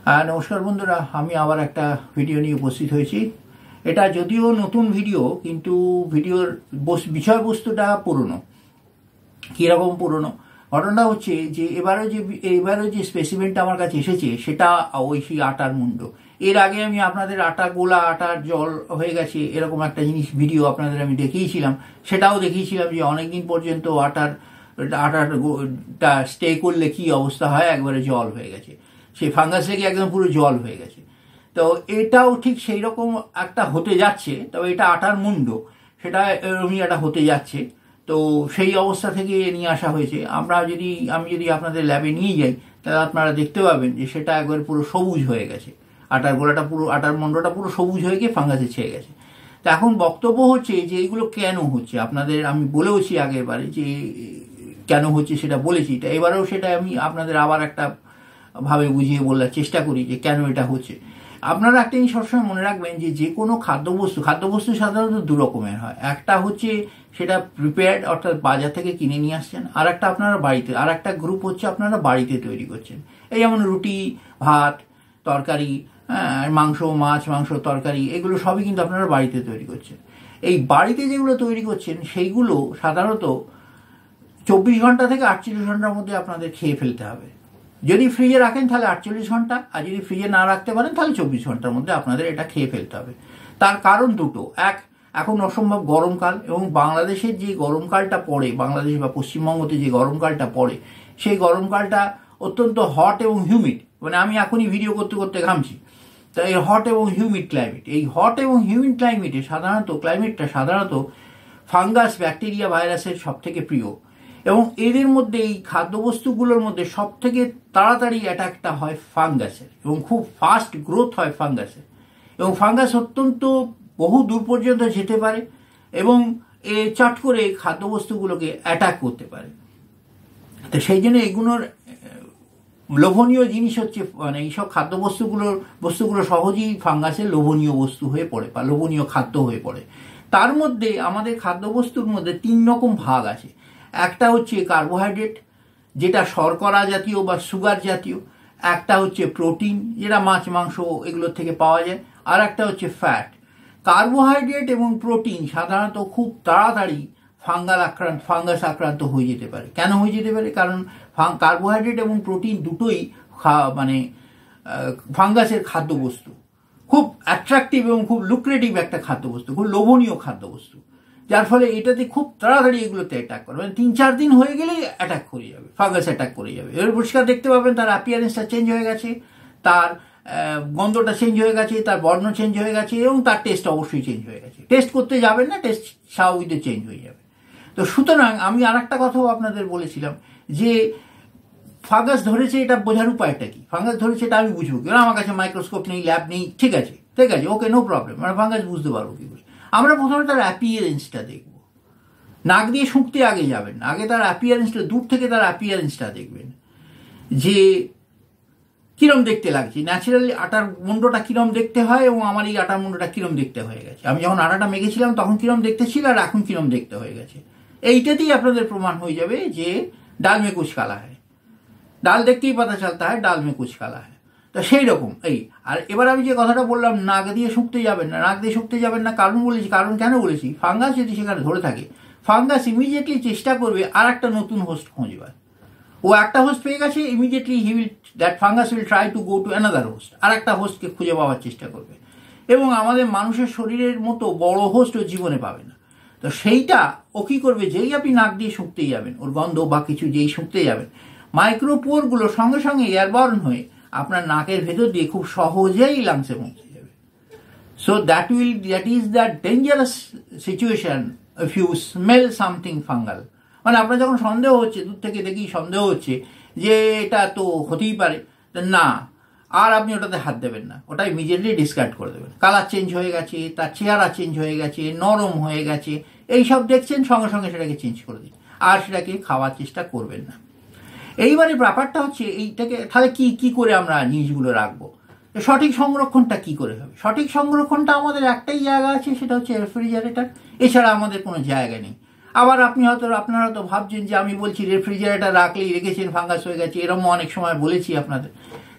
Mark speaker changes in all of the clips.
Speaker 1: নমস্কার বন্ধুরা, আমি আবার একটা ভিডিও নিয়ে উপস্থিত হয়েছি। এটা যদিও নতুন ভিডিও, কিন্তু ভিডিওর বিষয়বস্তুটা পুরনো। কীরকম পুরনো? ঘটনাটা হচ্ছে যে এবারও যে স্পেসিমেনটা আমার কাছে এসেছে সেটা ওই সেই আটার মুন্ড। এর আগে আমি আপনাদের আটা গোলা, আটার জল হয়ে গেছে এরকম একটা জিনিস ভিডিও আপনাদের আমি দেখিয়েছিলাম। সেটাও দেখিয়েছিলাম যে অনেকদিন পর্যন্ত আটারটা স্টে করলে কি অবস্থা হয়, একবারে জল হয়ে গেছে, সেই ফাঙ্গাস লেগে একদম পুরো জল হয়ে গেছে। তো এটাও ঠিক সেই রকম একটা হতে যাচ্ছে, তবে এটা আটার মুন্ড, সেটা এরকমই একটা হতে যাচ্ছে। তো সেই অবস্থা থেকে নিয়ে আসা হয়েছে। আমি যদি আপনাদের ল্যাবে নিয়ে যাই, তাহলে আপনারা দেখতে পাবেন যে সেটা একবার পুরো সবুজ হয়ে গেছে। আটার গোলাটা পুরো, আটার মন্ডটা পুরো সবুজ হয়ে গিয়ে ফাঙ্গাসে ছেয়ে গেছে। তো এখন বক্তব্য হচ্ছে যে এইগুলো কেন হচ্ছে, আপনাদের আমি বলেওছি আগের বারে যে কেন হচ্ছে সেটা বলেছি। তা এবারেও সেটা আমি আপনাদের আবার একটা ভাবে বুঝিয়ে বলার চেষ্টা করি যে কেন এটা হচ্ছে। আপনারা একটা জিনিস সবসময় মনে রাখবেন যে কোনো খাদ্যবস্তু সাধারণত দু রকমের হয়। একটা হচ্ছে সেটা প্রিপেয়ার্ড, অর্থাৎ বাজার থেকে কিনে নিয়ে আসছেন, আর একটা আপনারা বাড়িতে, আর একটা গ্রুপ হচ্ছে আপনারা বাড়িতে তৈরি করছেন। এই যেমন রুটি, ভাত, তরকারি, মাংস, মাংস, তরকারি, এগুলো সবই কিন্তু আপনারা বাড়িতে তৈরি করছেন। এই বাড়িতে যেগুলো তৈরি করছেন সেইগুলো সাধারণত 24 ঘন্টা থেকে 48 ঘন্টার মধ্যে আপনাদের খেয়ে ফেলতে হবে। যদি ফ্রিজে রাখেন তাহলে 48 ঘন্টা, আর যদি ফ্রিজে না রাখতে পারেন তাহলে 24 ঘন্টার মধ্যে আপনাদের এটা খেয়ে ফেলতে হবে। তার কারণ দুটো। এক, এখন অসম্ভব গরমকাল, এবং বাংলাদেশের যে গরমকালটা পড়ে, বাংলাদেশ বা পশ্চিমবঙ্গতে যে গরমকালটা পড়ে, সেই গরমকালটা অত্যন্ত হট এবং হিউমিড। মানে আমি এখনই ভিডিও করতে করতে ঘামছি। তো এই হট এবং হিউমিড ক্লাইমেট, এই হট এবং হিউমিড ক্লাইমেটটা সাধারণত ফাঙ্গাস, ব্যাকটেরিয়া, ভাইরাসের সব থেকে প্রিয়। এবং এদের মধ্যে, এই খাদ্যবস্তুগুলোর মধ্যে সব থেকে তাড়াতাড়ি অ্যাটাকটা হয় ফাঙ্গাসের, এবং খুব ফাস্ট গ্রোথ হয় ফাঙ্গাসের। এবং ফাঙ্গাস অত্যন্ত বহু দূর পর্যন্ত যেতে পারে এবং চট করে খাদ্যবস্তুগুলোকে অ্যাটাক করতে পারে। তো সেই জন্য এগুলোর লোভনীয় জিনিস হচ্ছে, মানে এইসব বস্তুগুলো সহজেই ফাঙ্গাসের লোভনীয় বস্তু হয়ে পড়ে বা লোভনীয় খাদ্য হয়ে পড়ে। তার মধ্যে আমাদের খাদ্যবস্তুর মধ্যে 3 রকম ভাগ আছে। একটা হচ্ছে কার্বোহাইড্রেট, যেটা শর্করা জাতীয় বা সুগার জাতীয়। একটা হচ্ছে প্রোটিন, যেটা মাছ, মাংস এগুলোর থেকে পাওয়া যায়। আর একটা হচ্ছে ফ্যাট। কার্বোহাইড্রেট এবং প্রোটিন সাধারণত খুব তাড়াতাড়ি ফাঙ্গাস আক্রান্ত হয়ে যেতে পারে। কেন হয়ে যেতে পারে? কারণ কার্বোহাইড্রেট এবং প্রোটিন দুটোই ফাঙ্গাসের খাদ্যবস্তু। খুব অ্যাট্রাকটিভ এবং খুব লুক্রেটিভ একটা খাদ্যবস্তু, খুব লোভনীয় খাদ্যবস্তু, যার ফলে এটাতে খুব তাড়াতাড়ি এগুলোতে অ্যাটাক করে। মানে 3-4 দিন হয়ে গেলেই অ্যাটাক করে যাবে, ফাঙ্গাস অ্যাটাক করে যাবে। এবার পরিষ্কার দেখতে পাবেন তার অ্যাপিয়ারেন্সটা চেঞ্জ হয়ে গেছে, তার গন্ধটা চেঞ্জ হয়ে গেছে, তার বর্ণ চেঞ্জ হয়ে গেছে, এবং তার টেস্ট অবশ্যই চেঞ্জ হয়ে গেছে। টেস্ট করতে যাবেন না, টেস্ট স্বাভাবিক চেঞ্জ হয়ে যাবে। তো সুতরাং আমি আর একটা কথাও আপনাদের বলেছিলাম যে ফাঙ্গাস ধরেছে, এটা বোঝার উপায়টা কি? ফাঙ্গাস ধরেছে এটা আমি বুঝবো কি? আমার কাছে মাইক্রোস্কোপ নেই, ল্যাব নেই, ঠিক আছে, ওকে, নো প্রবলেম। মানে ফাঙ্গাস বুঝতে পারবো কি করে? আমরা প্রথমে তার অ্যাপিয়ারেন্সটা দেখব। নাক দিয়ে শুঁকতে আগে যাবেন, আগে তার অ্যাপিয়ারেন্সটা, দূর থেকে তার অ্যাপিয়ারেন্সটা দেখবেন যে কিরম দেখতে লাগছে। ন্যাচারালি আটার মুন্ডটা কিরম দেখতে হয়, এবং আমার এই আটার মুন্ডটা কিরম দেখতে হয়ে গেছে। আমি যখন আটাটা মেখেছিলাম তখন কিরম দেখতে ছিল, আর এখন কিরম দেখতে হয়ে গেছে। এইটাতেই আপনাদের প্রমাণ হয়ে যাবে যে ডাল মে কুছ কালা হয়। ডাল দেখতেই পাতা চলতা হয়, ডাল মে কুছ কালা হয়। তো সেই রকম আর এবার আমি যে কথাটা বললাম, নাক দিয়ে শুঁকতে যাবেন না, কারণ কেন বলেছি? ফাঙ্গাস যদি সেখানে ধরে থাকে, ফাঙ্গাস ইমিডিয়েটলি চেষ্টা করবে আর একটা নতুন হোস্ট খোঁজবার। ও একটা হোস্ট পেয়ে গেছে, immediately that fungus will try to go to another host, আর একটা হোস্টকে খুঁজে পাওয়ার চেষ্টা করবে। এবং আমাদের মানুষের শরীরের মতো বড় হোস্ট ও জীবনে পাবে না। তো সেইটা ও কি করবে? যেই আপনি নাক দিয়ে শুঁকতেই যাবেন, ওর গন্ধ বা কিছু যেই শুঁকতে যাবেন, মাইক্রোপোরগুলো সঙ্গে সঙ্গে এয়ারবর্ন হয়ে আপনার নাকের ভেতর দিয়ে খুব সহজেই লাংসে পৌঁছে যাবে। So that is the dangerous situation if you smell something fungal. মানে আপনার যখন সন্দেহ হচ্ছে, দূর থেকে দেখি সন্দেহ হচ্ছে যে এটা তো হতেই পারে, না, আর আপনি ওটাতে হাত দেবেন না, ওটা ইমিডিয়েটলি ডিসকার্ড করে দেবেন। কালার চেঞ্জ হয়ে গেছে, তার চেহারা চেঞ্জ হয়ে গেছে, নরম হয়ে গেছে, এইসব দেখছেন, সঙ্গে সঙ্গে সেটাকে চেঞ্জ করে দিন, আর সেটাকে খাওয়ার চেষ্টা করবেন না। এইবারে ব্যাপারটা হচ্ছে এইটাকে তাহলে কি করে আমরা জিনিসগুলো রাখবো? সঠিক সংরক্ষণটা কি করে হবে? সঠিক সংরক্ষণটা আমাদের একটাই জায়গা আছে, সেটা হচ্ছে রেফ্রিজারেটর। এছাড়া আমাদের কোনো জায়গা নেই। আবার আপনারা হয়তো ভাবছেন যে আমি বলছি রেফ্রিজারেটর রেখেছেন, ফাঙ্গাস হয়ে গেছে, এরকম অনেক সময় বলেছি আপনাদের।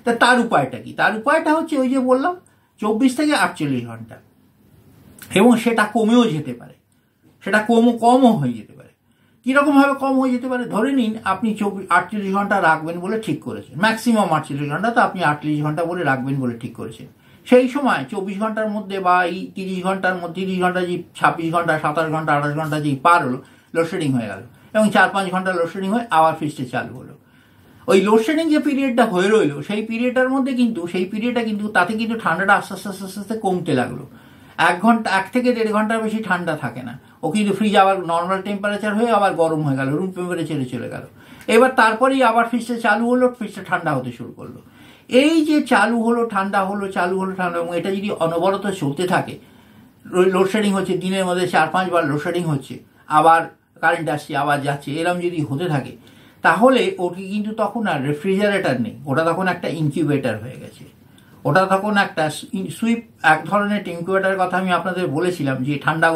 Speaker 1: তা তার উপায়টা কি? তার উপায়টা হচ্ছে ওই যে বললাম 24 থেকে 48 ঘন্টা, এবং সেটা কমেও যেতে পারে, সেটা কমও হয়ে যেতে পারে। কীরকমভাবে কম হয়ে যেতে পারে? ধরে নিন আপনি 48 ঘন্টা রাখবেন বলে ঠিক করেছেন, ম্যাক্সিমাম 48 ঘন্টা, তো আপনি 48 ঘন্টা বলে রাখবেন বলে ঠিক করেছেন। সেই সময় 24 ঘন্টার মধ্যে বা এই 30 ঘন্টার মধ্যে, 30 ঘন্টা যে 26 ঘন্টা, 27 ঘন্টা, 28 ঘন্টা যেই পার হলো, লোডশেডিং হয়ে গেল, এবং 4-5 ঘন্টা লোডশেডিং হয়ে আবার ফ্রিজটা চালু হলো। ওই লোডশেডিং যে পিরিয়ডটা হয়ে রইলো, সেই পিরিয়ডটার মধ্যে কিন্তু, সেই পিরিয়ডটা কিন্তু, তাতে কিন্তু ঠান্ডাটা আস্তে আস্তে আস্তে আস্তে কমতে লাগলো। 1 থেকে 1.5 ঘন্টার বেশি ঠান্ডা থাকে না, ও কিন্তু ফ্রিজ আবার নর্মাল টেম্পারেচার হয়ে আবার গরম হয়ে গেল, রুম টেম্পারেচারে চলে গেল। এবার তারপরেই আবার ফ্রিজটা চালু হলো, ফ্রিজটা ঠান্ডা হতে শুরু করলো। এই যে চালু হলো ঠান্ডা হলো, চালু হলো ঠান্ডা, এবং এটা যদি অনবরত চলতে থাকে, লোডশেডিং হচ্ছে, দিনের মধ্যে 4-5 বার লোডশেডিং হচ্ছে, আবার কারেন্ট আসছে আবার যাচ্ছে, এরকম যদি হতে থাকে, তাহলে ওটি কিন্তু তখন আর রেফ্রিজারেটর নেই, ওটা তখন একটা ইনকিউবেটর হয়ে গেছে। ওটা তখন একটা সুইপ, এক ধরনের ইনকিউবেটারের কথা আমি আপনাদের বলেছিলাম যে ঠান্ডা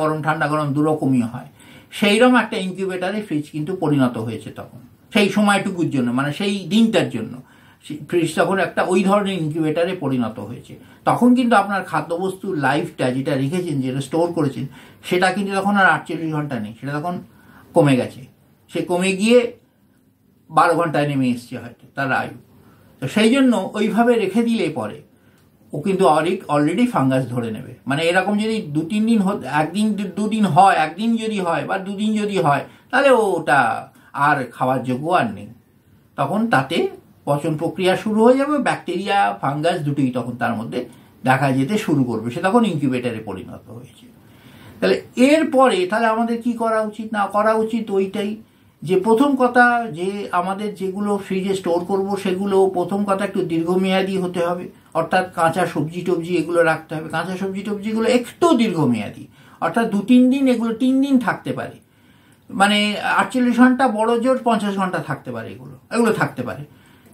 Speaker 1: গরম দুরকমই হয়, সেইরকম একটা ইনকিউবেটারে ফ্রিজ কিন্তু পরিণত হয়েছে তখন, সেই সময়টুকুর জন্য, মানে সেই দিনটার জন্য ফ্রিজ তখন একটা ওই ধরনের ইনকিউবেটারে পরিণত হয়েছে। তখন কিন্তু আপনার খাদ্যবস্তুর লাইফটা যেটা রেখেছেন, যেটা স্টোর করেছেন, সেটা কিন্তু তখন আর 48 ঘন্টা নেই, সেটা তখন কমে গেছে, সে কমে গিয়ে 12 ঘন্টায় নেমে এসছে হয়তো তার আয়ু। তো সেই জন্য ওইভাবে রেখে দিলে পরে ও কিন্তু অলরেডি ফাঙ্গাস ধরে নেবে। মানে এরকম যদি 2-3 দিন, একদিন 2 দিন হয়, একদিন যদি হয় বা 2 দিন যদি হয়, তাহলে ওটা আর খাওয়ার যোগ্য আর নেই। তখন তাতে পচন প্রক্রিয়া শুরু হয়ে যাবে, ব্যাকটেরিয়া ফাঙ্গাস দুটোই তখন তার মধ্যে দেখা যেতে শুরু করবে, সে তখন ইনকিউবেটারে পরিণত হয়েছে। তাহলে এরপরে তাহলে আমাদের কি করা উচিত না করা উচিত, ওইটাই যে প্রথম কথা, যে আমাদের যেগুলো ফ্রিজে স্টোর করব সেগুলো প্রথম কথা একটু দীর্ঘমেয়াদী হতে হবে, অর্থাৎ কাঁচা সবজি টবজি এগুলো রাখতে হবে। কাঁচা সবজি টবজিগুলো একটু দীর্ঘমেয়াদী, অর্থাৎ 2-3 দিন, এগুলো 3 দিন থাকতে পারে, মানে 48 ঘন্টা, বড় জোর 50 ঘন্টা থাকতে পারে, এগুলো থাকতে পারে।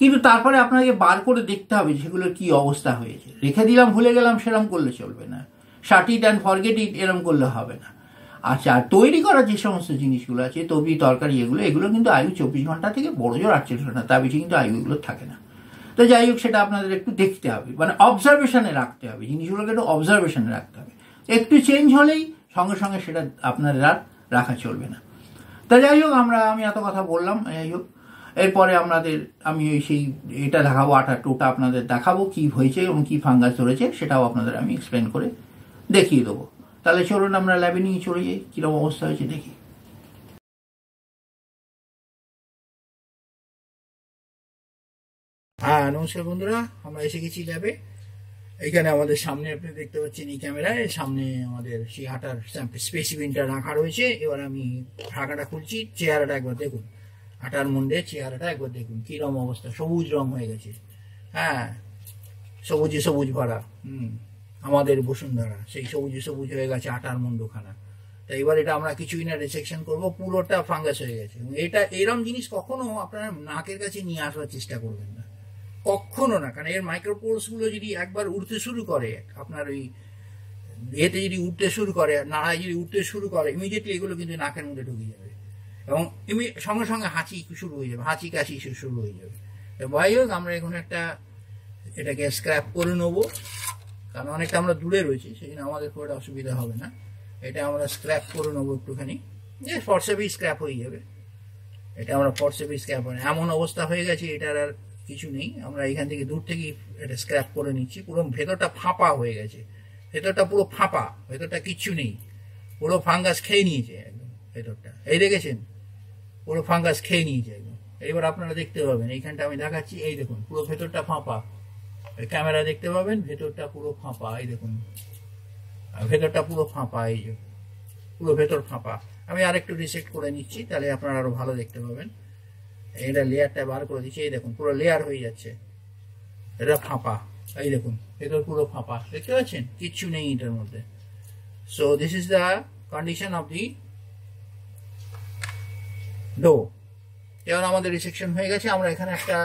Speaker 1: কিন্তু তারপরে আপনাকে বার করে দেখতে হবে সেগুলোর কি অবস্থা হয়েছে। রেখে দিলাম, ভুলে গেলাম, সেরম করলে চলবে না। শাট ইট অ্যান্ড ফরগেট ইট এরম করলে হবে না। আচ্ছা, আর তৈরি করা যে সমস্ত জিনিসগুলো আছে, তবি তরকারি, এগুলো কিন্তু আয়ু 24 ঘন্টা থেকে বড় জোর 48 ঘন্টা, তার বেশি কিন্তু আয়ু এগুলো থাকে না। তো যাই হোক, সেটা আপনাদের একটু দেখতে হবে, মানে অবজারভেশনে রাখতে হবে, জিনিসগুলোকে একটু অবজারভেশনে রাখতে হবে। একটু চেঞ্জ হলেই সঙ্গে সঙ্গে সেটা আপনাদের আর রাখা চলবে না। তা যাই হোক, আমি এত কথা বললাম। যাই হোক, এরপরে আমি সেই এটা দেখাবো, আটার টোটা আপনাদের দেখাবো কি হয়েছে এবং কি ফাঙ্গাস ধরেছে, সেটাও আপনাদের আমি এক্সপ্লেন করে দেখিয়ে দেবো। তাহলে চলুন আমরা ল্যাবে নিয়ে চলে যাই, কিরকম অবস্থা হয়েছে দেখি। হ্যাঁ, নমস্কার বন্ধুরা, আমরা এসে গেছি ল্যাবে। এখানে আমাদের সামনে আপনি দেখতে পাচ্ছেন, এই ক্যামেরায় সামনে আমাদের সেই আটার স্পেসিমেনটা রাখা রয়েছে। এবার আমি ঢাকাটা খুলছি, চেহারাটা একবার দেখুন, আটার মুন্ডে চেহারাটা একবার দেখুন কিরকম অবস্থা, সবুজ রং হয়ে গেছে। হ্যাঁ, সবুজে সবুজ ভরা, আমাদের বসুন্ধরা সেই সবুজে সবুজ হয়ে গেছে আটার মুন্ডখানা। তো এবার এটা আমরা কিছুই না, রিসেকশন করবো, পুরোটা ফাঙ্গাস হয়ে গেছে। এটা এরকম জিনিস কখনো আপনারা নাকের কাছে নিয়ে আসবার চেষ্টা করবেন না, কখনো না। কারণ এর মাইক্রোপোরস গুলো যদি একবার উঠতে শুরু করে, আপনার ওই এতে যদি উঠতে শুরু করে, নাড়ায় যদি উঠতে শুরু করে, ইমিডিয়েটলি এগুলো কিন্তু নাকের মধ্যে ঢুকে যাবে, এবং সঙ্গে সঙ্গে হাঁচি শুরু হয়ে যাবে, হাঁচি কাশি শুরু হয়ে যাবে। যাই হোক, আমরা এখন এটাকে স্ক্র্যাপ করে নেবো, কারণ অনেকটা আমরা দূরে রয়েছি, সেই জন্য আমাদের খুব একটা অসুবিধা হবে না। এটা আমরা স্ক্র্যাপ করে নেবো একটুখানি, যে ফর্সেপই স্ক্র্যাপ হয়ে যাবে। এটা আমরা ফর্সেপই স্ক্র্যাপ হয়, এমন অবস্থা হয়ে গেছে এটার আর কিছু নেই। আমরা এখান থেকে দূর থেকে এটা স্ক্র্যাপ করে নিচ্ছি। পুরো ভেতরটা ফাঁপা হয়ে গেছে, ভেতরটা পুরো ফাঁপা, ভেতরটা কিচ্ছু নেই, পুরো ফাঙ্গাস খেয়ে নিয়েছে একদম ভেতরটা। এই দেখেছেন, পুরো ফাঙ্গাস খেয়ে নিয়েছে একদম। এবার আপনারা দেখতে পাবেন, এইখানটা আমি দেখাচ্ছি, এই দেখুন পুরো ভেতরটা ফাঁপা, ক্যামেরা দেখতে পাবেন ভেতরটা পুরো ফাঁপা, এই দেখুন ভেতরটা পুরো ফাঁপা, এই যে পুরো ভেতর ফাঁপা। আমি আরেকটু রিসেট করে নিচ্ছি, তাহলে আপনারা আরো ভালো দেখতে পাবেন। এটা লেয়ারটা বার করে দিচ্ছি, এই দেখুন পুরো লেয়ার হয়ে যাচ্ছে, এটা ফাঁপা, এই দেখুন ভেতর পুরো ফাঁপা, দেখতে পাচ্ছেন, কিচ্ছু নেই এটার মধ্যে। So this is the condition of the dough. এবার আমাদের রিসেকশন হয়ে গেছে। আমরা এখানে একটা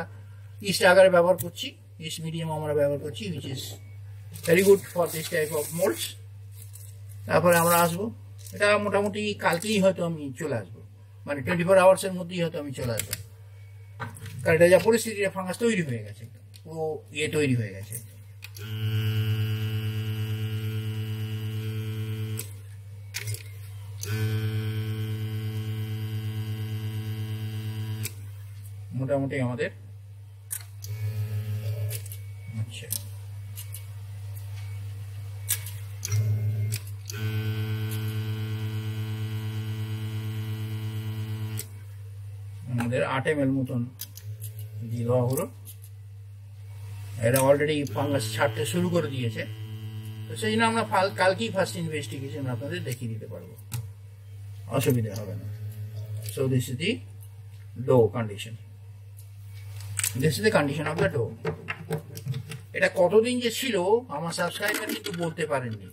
Speaker 1: ইস্ট আগারে ব্যবহার করছি, ইস্ট মিডিয়াম আমরা ব্যবহার করছি, which is very good for this type of মোল্ডস। তারপরে আমরা আসবো, এটা মোটামুটি কালকেই হয়তো আমি চলে আসবো, মানে 24 আওয়ার্সের মধ্যেই হয়তো আমি চলে আসবো, কারণ এটা যা পরিস্থিতি, ফাঙ্গাস তৈরি হয়ে গেছে। ও ইয়ে তৈরি হয়ে গেছে। মোটামুটি আমাদের আচ্ছা আমাদের 8 ml মতন দিয়ে দেওয়া হলো। এটা অলরেডি ফাঙ্গাস ছাড়তে শুরু করে দিয়েছে, তো সেই জন্য আমরা কালকেই ফার্স্ট ইনভেস্টিগেশন আপনাদের দেখিয়ে দিতে পারবো, অসুবিধা হবে না। So this is the dough condition, this is the condition of the dough. এটা কতদিন যে ছিল আমার সাবস্ক্রাইবার কিন্তু বলতে পারেননি,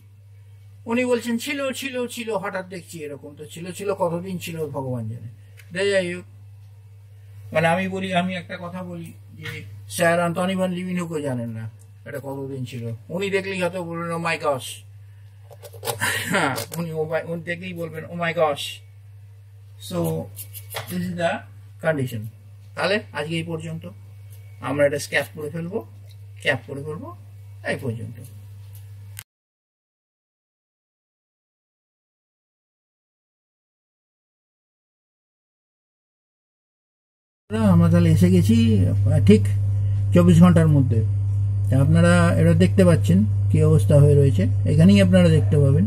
Speaker 1: উনি বলছেন ছিল ছিল ছিল, হঠাৎ দেখছি এরকম। তো ছিল ছিল কতদিন ছিল ভগবান জানে। যাই হোক, মানে আমি বলি, আমি একটা কথা বলি যে স্যার আন্তনি ভান লিভিনহুকও জানেন না এটা কতদিন ছিল। উনি দেখলেই হয়তো বলবেন ও মাই গস, হ্যাঁ উনি দেখলেই বলবেন oh my gosh. So this is the condition. তাহলে আজকে এই পর্যন্ত, আমরা এটা ক্যাপ করে ফেলবো, এই পর্যন্ত। আমরা তাহলে এসে গেছি ঠিক 24 ঘন্টার মধ্যে। আপনারা এটা দেখতে পাচ্ছেন কি অবস্থা হয়ে রয়েছে, এখানেই আপনারা দেখতে পাবেন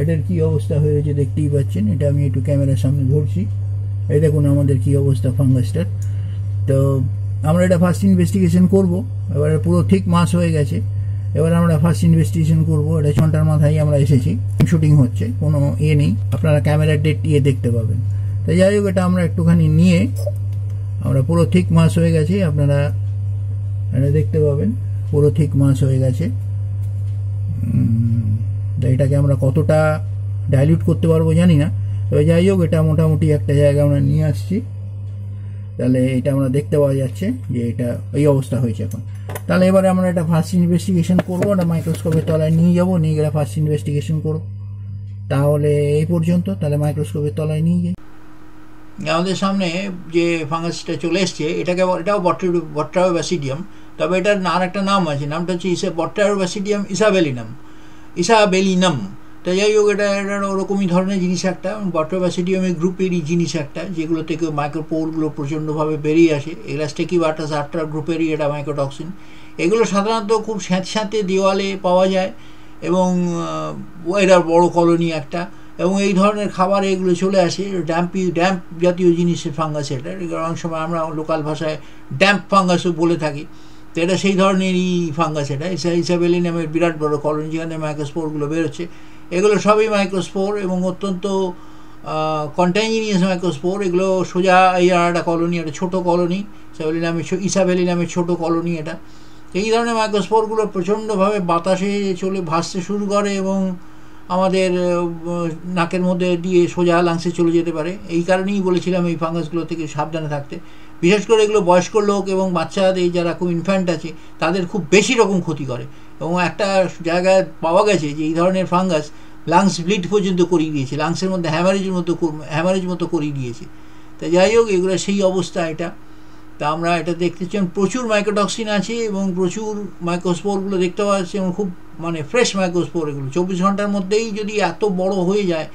Speaker 1: এটার কি অবস্থা হয়ে রয়েছে, দেখতেই পাচ্ছেন। এটা আমি একটু ক্যামেরার সামনে ধরছি, এই দেখুন আমাদের কি অবস্থা ফাঙ্গাসটার। তো আমরা এটা ফার্স্ট ইনভেস্টিগেশন করব, এবার পুরো ঠিক মাস হয়ে গেছে, এবার আমরা ফার্স্ট ইনভেস্টিগেশন করবো। এটা 6 ঘন্টার মাথায় আমরা এসেছি, শুটিং হচ্ছে, কোনো ইয়ে নেই, আপনারা ক্যামেরার ডেট ইয়ে দেখতে পাবেন। তো যাই হোক, এটা আমরা একটুখানি নিয়ে, আমরা পুরো ঠিক মাস হয়ে গেছে, আপনারা এটা দেখতে পাবেন পুরো ঠিক মাস হয়ে গেছে। তো এটাকে আমরা কতটা ডাইলিউট করতে পারবো জানি না, তবে যাই হোক এটা মোটামুটি একটা জায়গায় আমরা নিয়ে আসছি। তাহলে এটা আমরা দেখতে পাওয়া যাচ্ছে যে এটা এই অবস্থা হয়েছে এখন। তাহলে এবারে আমরা এটা ফার্স্ট ইনভেস্টিগেশন করবো, এটা মাইক্রোস্কোপের তলায় নিয়ে যাবো, নিয়ে গেলে ফার্স্ট ইনভেস্টিগেশন করবো। তাহলে এই পর্যন্ত, তাহলে মাইক্রোস্কোপের তলায় নিয়ে যাই। আমাদের সামনে যে ফাঙ্গাসটা চলে এসছে, এটাও বট্রায়োব্যাসিডিয়াম, তবে এটার আর একটা নাম আছে, নামটা হচ্ছে বট্রায়োব্যাসিডিয়াম ইসাবেলিনাম। তো যাই হোক, এটা ওরকমই ধরনের জিনিস একটা, বট্রায়োব্যাসিডিয়ামের গ্রুপেরই জিনিস একটা, যেগুলো থেকে মাইক্রোপোরগুলো প্রচণ্ডভাবে বেরিয়ে আসে। এগুলা স্টেকিবাটাস আট্রা গ্রুপেরই এটা মাইক্রোটক্সিন। এগুলো সাধারণত খুব স্যাঁতস্যাঁতে দেওয়ালে পাওয়া যায়, এবং এটার বড় কলোনি একটা, এবং এই ধরনের খাবারে এগুলো চলে আসে। ড্যাম্প জাতীয় জিনিসের ফাঙ্গাস এটা, অনেক সময় আমরা লোকাল ভাষায় ড্যাম্প ফাঙ্গাসও বলে থাকি। তো এটা সেই ধরনেরই ফাঙ্গাস। এটা ইসাবেলিনামের বিরাট বড় কলোনি, যেখানে মাইক্রোস্পোরগুলো বেরোচ্ছে। এগুলো সবই মাইক্রোস্পোর এবং অত্যন্ত কন্টাইনিয়াস মাইক্রোস্পোর। এগুলো সোজা এই একটা কলোনি, একটা ছোটো কলোনি, ইসাবেলিনামের ছোটো কলোনি এটা। এই ধরনের মাইক্রোস্পোরগুলো প্রচণ্ডভাবে বাতাসে চলে ভাসতে শুরু করে এবং আমাদের নাকের মধ্যে দিয়ে সোজা লাংসে চলে যেতে পারে। এই কারণেই বলেছিলাম এই ফাঙ্গাসগুলো থেকে সাবধানে থাকতে। বিশেষ করে এগুলো বয়স্ক লোক এবং বাচ্চাদের যারা খুব ইনফ্যান্ট আছে তাদের খুব বেশি রকম ক্ষতি করে, এবং একটা জায়গায় পাওয়া গেছে যে এই ধরনের ফাঙ্গাস লাংস ব্লিড পর্যন্ত করিয়ে দিয়েছে, লাংসের মধ্যে হ্যামারেজ মতো করিয়ে দিয়েছে। তা যাই হোক, এগুলো সেই অবস্থা এটা। তা আমরা এটা দেখতে চান প্রচুর মাইক্রোটক্সিন আছে এবং প্রচুর মাইক্রোস্পোরগুলো দেখতে পাওয়া যাচ্ছে, এবং খুব মানে ফ্রেশ মাইক্রোস্পোর। এগুলো 24 ঘন্টার মধ্যেই যদি এত বড় হয়ে যায়,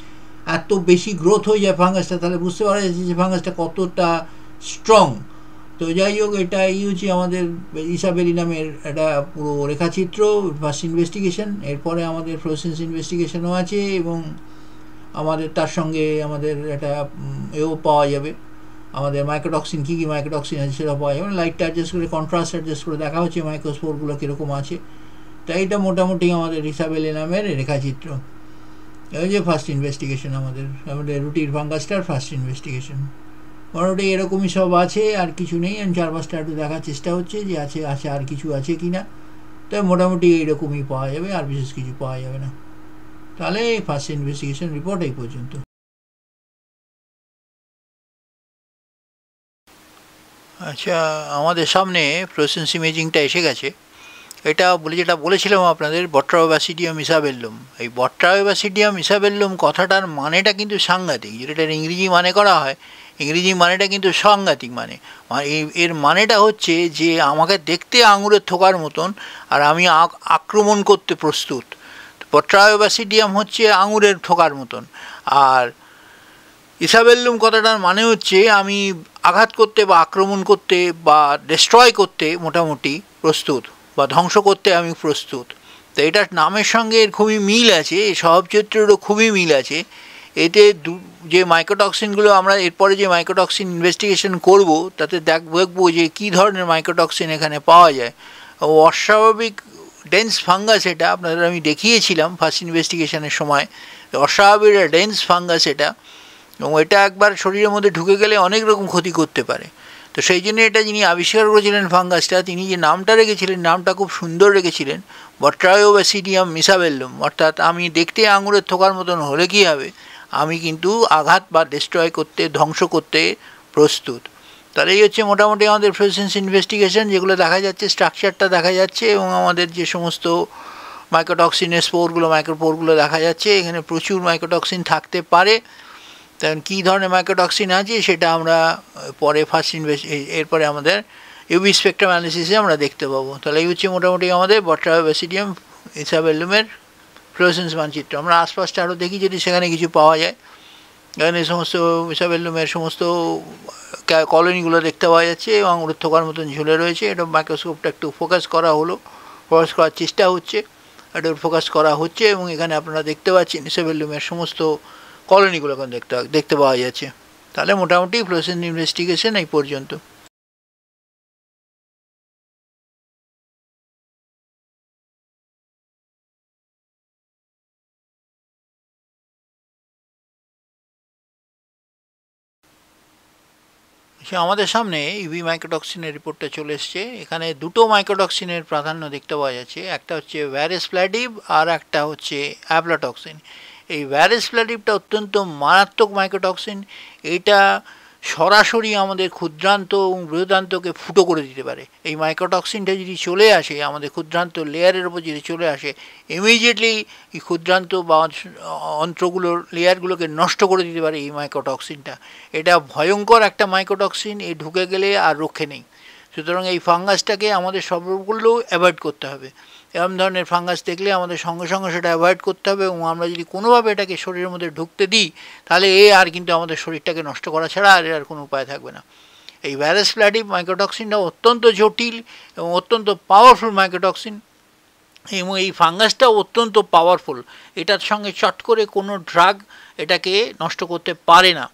Speaker 1: এত বেশি গ্রোথ হয়ে যায় ফাঙ্গাসটা, তাহলে বুঝতে পারা যাচ্ছে যে ফাঙ্গাসটা কতটা স্ট্রং। তো যাই হোক, এটাই হচ্ছে আমাদের ইসাবেলিনামের একটা পুরো রেখাচিত্র, ফার্স্ট ইনভেস্টিগেশন। এরপরে আমাদের ফ্লোরেসেন্স ইনভেস্টিগেশনও আছে, এবং আমাদের তার সঙ্গে আমাদের একটা এও পাওয়া যাবে, আমাদের মাইক্রোটক্সিন কী কী মাইক্রোটক্সিন আছে সেটা পাওয়া যাবে। লাইটটা অ্যাডজাস্ট করে, কন্ট্রাস্ট অ্যাডজাস্ট করে দেখা হচ্ছে মাইক্রোস্পোরগুলো কীরকম আছে। তাই এটা মোটামুটি আমাদের ইসাবেলিনামের রেখাচিত্র। এই যে ফার্স্ট ইনভেস্টিগেশন আমাদের রুটির ফাঙ্গাসটার ফার্স্ট ইনভেস্টিগেশন মোটামুটি এরকমই সব আছে, আর কিছু নেই। আমি 4-5টা একটু দেখার চেষ্টা হচ্ছে যে আছে আর কিছু আছে কি না। তাই মোটামুটি এইরকমই পাওয়া যাবে, আর বিশেষ কিছু পাওয়া যাবে না। তাহলে ফার্স্ট ইনভেস্টিগেশন রিপোর্ট এই পর্যন্ত। আচ্ছা, আমাদের সামনে ফ্লোরেসেন্স ইমেজিংটা এসে গেছে।
Speaker 2: এটা যেটা বলেছিলাম আপনাদের বট্রাওব্যাসিডিয়াম ইসাবেল্লুম, এই বট্রাওব্যাসিডিয়াম ইসাবেল্লুম কথাটার মানেটা কিন্তু সাংঘাতিক। যেটার ইংরেজি মানে করা হয়, ইংরেজি মানেটা কিন্তু সাংঘাতিক মানে। এর মানেটা হচ্ছে যে আমাকে দেখতে আঙুরের থোকার মতন, আর আমি আক্রমণ করতে প্রস্তুত। বট্রাওব্যাসিডিয়াম হচ্ছে আঙুরের থোকার মতন, আর ইসাবেল্লুম কথাটার মানে হচ্ছে আমি আঘাত করতে বা আক্রমণ করতে বা ডিস্ট্রয় করতে মোটামুটি প্রস্তুত, বা ধ্বংস করতে আমি প্রস্তুত। তো এটার নামের সঙ্গে এর খুবই মিল আছে, এই স্বভাবচরিত্রেরও খুবই মিল আছে। এতে যে মাইক্রোটক্সিনগুলো আমরা এরপরে যে মাইক্রোটক্সিন ইনভেস্টিগেশন করব তাতে দেখবো যে কী ধরনের মাইক্রোটক্সিন এখানে পাওয়া যায়। অস্বাভাবিক ডেন্স ফাঙ্গাস, এটা আপনাদের আমি দেখিয়েছিলাম ফার্স্ট ইনভেস্টিগেশনের সময়। অস্বাভাবিক ডেন্স ফাঙ্গাস এটা, এবং এটা একবার শরীরের মধ্যে ঢুকে গেলে অনেক রকম ক্ষতি করতে পারে। তো সেই জন্য এটা যিনি আবিষ্কার করেছিলেন ফাঙ্গাসটা, তিনি যে নামটা রেখেছিলেন, নামটা খুব সুন্দর রেখেছিলেন, বট্রাওব্যাসিডিয়াম ইসাবেল্লুম। অর্থাৎ আমি দেখতে আঙুরের থোকার মতন হলে কী হবে, আমি কিন্তু আঘাত বা ডিস্ট্রয় করতে, ধ্বংস করতে প্রস্তুত। তাহলে এই হচ্ছে মোটামুটি আমাদের ফ্লুরোসেন্স ইনভেস্টিগেশন, যেগুলো দেখা যাচ্ছে, স্ট্রাকচারটা দেখা যাচ্ছে, এবং আমাদের যে সমস্ত মাইক্রোটক্সিনের মাইক্রোপোরগুলো দেখা যাচ্ছে। এখানে প্রচুর মাইক্রোটক্সিন থাকতে পারে। তখন কী ধরনের মাইক্রোটক্সিন আছে সেটা আমরা পরে এরপরে আমাদের ইউভি স্পেকট্রাম অ্যানালিসিসে আমরা দেখতে পাবো। তাহলে এই হচ্ছে মোটামুটি আমাদের বট্রাওব্যাসিডিয়াম ইসাবেল্লুমের ফ্লুরোসেন্স মানচিত্র। আমরা আশপাশটা আরও দেখি যদি সেখানে কিছু পাওয়া যায়। এখানে সমস্ত ইসাবেল্লুমের সমস্ত কলোনিগুলো দেখতে পাওয়া যাচ্ছে এবং ওর থোকার মতন ঝুলে রয়েছে। এটা মাইক্রোস্কোপটা একটু ফোকাস করার চেষ্টা হচ্ছে, এটা ফোকাস করা হচ্ছে, এবং এখানে আপনারা দেখতে পাচ্ছেন ইসাবেল্লুমের সমস্ত কলোনিগুলো এখন দেখতে পাওয়া যাচ্ছে। তাহলে মোটামুটি ফ্লুরোসেন্স ইনভেস্টিগেশন এই পর্যন্ত। আমাদের সামনে ইউভি মাইক্রোটক্সিনের রিপোর্টটা চলে এসছে। এখানে দুটো মাইক্রোটক্সিনের প্রাধান্য দেখতে পাওয়া যাচ্ছে, একটা হচ্ছে ভ্যারেসপ্ল্যাটিভ আর একটা হচ্ছে অ্যাফলাটক্সিন। এই ভ্যারেসপ্ল্যাটিভটা অত্যন্ত মারাত্মক মাইক্রোটক্সিন। এটা সরাসরি আমাদের ক্ষুদ্রান্ত এবং বৃহদান্তকে ফুটো করে দিতে পারে। এই মাইক্রোটক্সিনটা যদি চলে আসে আমাদের ক্ষুদ্রান্ত লেয়ারের উপর, যদি চলে আসে, ইমিডিয়েটলি এই ক্ষুদ্রান্ত বা অন্ত্রগুলোর লেয়ারগুলোকে নষ্ট করে দিতে পারে এই মাইক্রোটক্সিনটা। এটা ভয়ঙ্কর একটা মাইক্রোটক্সিন, এই ঢুকে গেলে আর রক্ষে নেই। সুতরাং এই ফাঙ্গাসটাকে আমাদের সবগুলো অ্যাভয়েড করতে হবে। এরকম ধরনের ফাঙ্গাস দেখলে আমাদের সঙ্গে সঙ্গে সেটা অ্যাভয়েড করতে হবে, এবং আমরা যদি কোনোভাবে এটাকে শরীরের মধ্যে ঢুকতে দিই তাহলে আর কিন্তু আমাদের শরীরটাকে নষ্ট করা ছাড়া আর কোনো উপায় থাকবে না। এই ভ্যারেসপ্ল্যাটিভ মাইক্রোটক্সিনটা অত্যন্ত জটিল এবং অত্যন্ত পাওয়ারফুল মাইক্রোটক্সিন, এবং এই ফাঙ্গাসটা অত্যন্ত পাওয়ারফুল। এটার সঙ্গে চট করে কোনো ড্রাগ এটাকে নষ্ট করতে পারে না।